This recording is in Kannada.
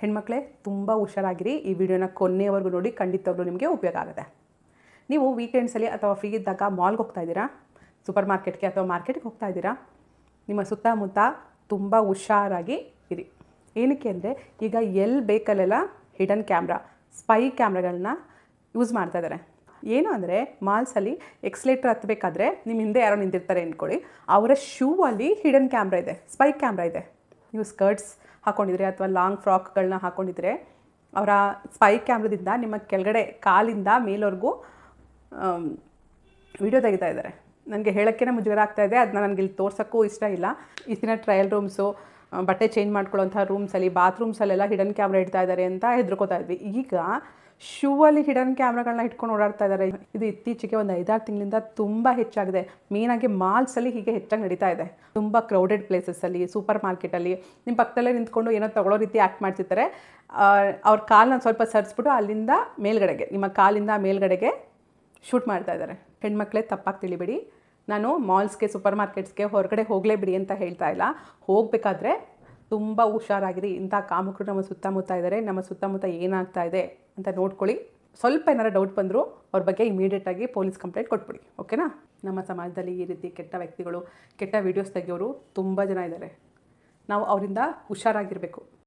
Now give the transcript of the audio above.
ಹೆಣ್ಮಕ್ಳೇ ತುಂಬ ಹುಷಾರಾಗಿರಿ. ಈ ವಿಡಿಯೋನ ಕೊನೆಯವರೆಗೂ ನೋಡಿ, ಖಂಡಿತವಾಗ್ಲೂ ನಿಮಗೆ ಉಪಯೋಗ ಆಗುತ್ತೆ. ನೀವು ವೀಕೆಂಡ್ಸಲ್ಲಿ ಅಥವಾ ಫ್ರೀ ಇದ್ದಾಗ ಮಾಲ್ಗೆ ಹೋಗ್ತಾ ಇದ್ದೀರಾ, ಸೂಪರ್ ಮಾರ್ಕೆಟ್ಗೆ ಅಥವಾ ಮಾರ್ಕೆಟ್ಗೆ ಹೋಗ್ತಾ ಇದ್ದೀರಾ, ನಿಮ್ಮ ಸುತ್ತಮುತ್ತ ತುಂಬ ಹುಷಾರಾಗಿ ಇರಿ. ಏನಕ್ಕೆ ಅಂದರೆ ಈಗ ಎಲ್ಲಿ ಬೇಕಲ್ಲೆಲ್ಲ ಹಿಡನ್ ಕ್ಯಾಮ್ರಾ, ಸ್ಪೈ ಕ್ಯಾಮ್ರಾಗಳನ್ನ ಯೂಸ್ ಮಾಡ್ತಾ ಇದ್ದಾರೆ. ಏನು ಅಂದರೆ ಮಾಲ್ಸಲ್ಲಿ ಎಕ್ಸ್ಲೇಟರ್ ಹತ್ತಬೇಕಾದ್ರೆ ನಿಮ್ಮ ಹಿಂದೆ ಯಾರೋ ನಿಂತಿರ್ತಾರೆ ಅಂದ್ಕೊಳ್ಳಿ, ಅವರ ಶೂ ಅಲ್ಲಿ ಹಿಡನ್ ಕ್ಯಾಮ್ರಾ ಇದೆ, ಸ್ಪೈ ಕ್ಯಾಮ್ರಾ ಇದೆ. ನೀವು ಸ್ಕರ್ಟ್ಸ್ ಹಾಕ್ಕೊಂಡಿದ್ರೆ ಅಥವಾ ಲಾಂಗ್ ಫ್ರಾಕ್ಗಳನ್ನ ಹಾಕ್ಕೊಂಡಿದ್ರೆ ಅವರ ಸ್ಪೈ ಕ್ಯಾಮ್ರಾದಿಂದ ನಿಮ್ಮ ಕೆಳಗಡೆ ಕಾಲಿಂದ ಮೇಲವರೆಗೂ ವಿಡಿಯೋ ತೆಗಿತಾ ಇದ್ದಾರೆ. ನನಗೆ ಹೇಳೋಕ್ಕೇ ಮುಜುಗರ ಆಗ್ತಾ ಇದೆ, ಅದನ್ನ ನನಗೆ ಇಲ್ಲಿ ತೋರ್ಸೋಕ್ಕೂ ಇಷ್ಟ ಇಲ್ಲ. ಇಷ್ಟಿನ ಟ್ರಯಲ್ ರೂಮ್ಸು, ಬಟ್ಟೆ ಚೇಂಜ್ ಮಾಡ್ಕೊಳ್ಳೋಂಥ ರೂಮ್ಸಲ್ಲಿ, ಬಾತ್ರೂಮ್ಸಲ್ಲೆಲ್ಲ ಹಿಡನ್ ಕ್ಯಾಮ್ರಾ ಇಡ್ತಾ ಇದ್ದಾರೆ ಅಂತ ಹೆದರ್ಕೋತಾ ಇದ್ವಿ. ಈಗ ಶೂ ಅಲ್ಲಿ ಹಿಡನ್ ಕ್ಯಾಮ್ರಾಗಳನ್ನ ಇಟ್ಕೊಂಡು ಓಡಾಡ್ತಾ ಇದ್ದಾರೆ. ಇದು ಇತ್ತೀಚೆಗೆ ಒಂದು 5-6 ತಿಂಗಳಿಂದ ತುಂಬ ಹೆಚ್ಚಾಗಿದೆ. ಮೇನಾಗಿ ಮಾಲ್ಸಲ್ಲಿ ಹೀಗೆ ಹೆಚ್ಚಾಗಿ ನಡೀತಾ ಇದೆ. ತುಂಬ ಕ್ರೌಡೆಡ್ ಪ್ಲೇಸಸ್ಸಲ್ಲಿ, ಸೂಪರ್ ಮಾರ್ಕೆಟಲ್ಲಿ ನಿಮ್ಮ ಪಕ್ಕದಲ್ಲೇ ನಿಂತ್ಕೊಂಡು ಏನೋ ತಗೊಳ್ಳೋ ರೀತಿ ಆ್ಯಕ್ಟ್ ಮಾಡ್ತಿರ್ತಾರೆ. ಅವ್ರ ಕಾಲನ್ನ ಸ್ವಲ್ಪ ಸರಿಸ್ಬಿಟ್ಟು ಅಲ್ಲಿಂದ ಮೇಲ್ಗಡೆಗೆ, ನಿಮ್ಮ ಕಾಲಿಂದ ಮೇಲ್ಗಡೆಗೆ ಶೂಟ್ ಮಾಡ್ತಾ ಇದ್ದಾರೆ. ಹೆಣ್ಮಕ್ಳೇ ತಪ್ಪಾಗಿ ತಿಳಿಬೇಡಿ. ನಾನು ಮಾಲ್ಸ್ಗೆ, ಸೂಪರ್ ಮಾರ್ಕೆಟ್ಸ್ಗೆ ಹೊರಗಡೆ ಹೋಗಲೇಬಿಡಿ ಅಂತ ಹೇಳ್ತಾ ಇಲ್ಲ. ಹೋಗಬೇಕಾದ್ರೆ ತುಂಬ ಹುಷಾರಾಗಿರಿ. ಇಂಥ ಕಾಮುಕರು ನಮ್ಮ ಸುತ್ತಮುತ್ತ ಇದ್ದಾರೆ. ನಮ್ಮ ಸುತ್ತಮುತ್ತ ಏನಾಗ್ತಾ ಇದೆ ಅಂತ ನೋಡ್ಕೊಳ್ಳಿ. ಸ್ವಲ್ಪ ಏನಾರು ಡೌಟ್ ಬಂದರೂ ಅವ್ರ ಬಗ್ಗೆ ಇಮಿಡಿಯೇಟಾಗಿ ಪೊಲೀಸ್ ಕಂಪ್ಲೇಂಟ್ ಕೊಟ್ಬಿಡಿ. ಓಕೆನಾ? ನಮ್ಮ ಸಮಾಜದಲ್ಲಿ ಈ ರೀತಿ ಕೆಟ್ಟ ವ್ಯಕ್ತಿಗಳು, ಕೆಟ್ಟ ವೀಡಿಯೋಸ್ ತೆಗೆಯೋರು ತುಂಬ ಜನ ಇದ್ದಾರೆ. ನಾವು ಅವರಿಂದ ಹುಷಾರಾಗಿರಬೇಕು.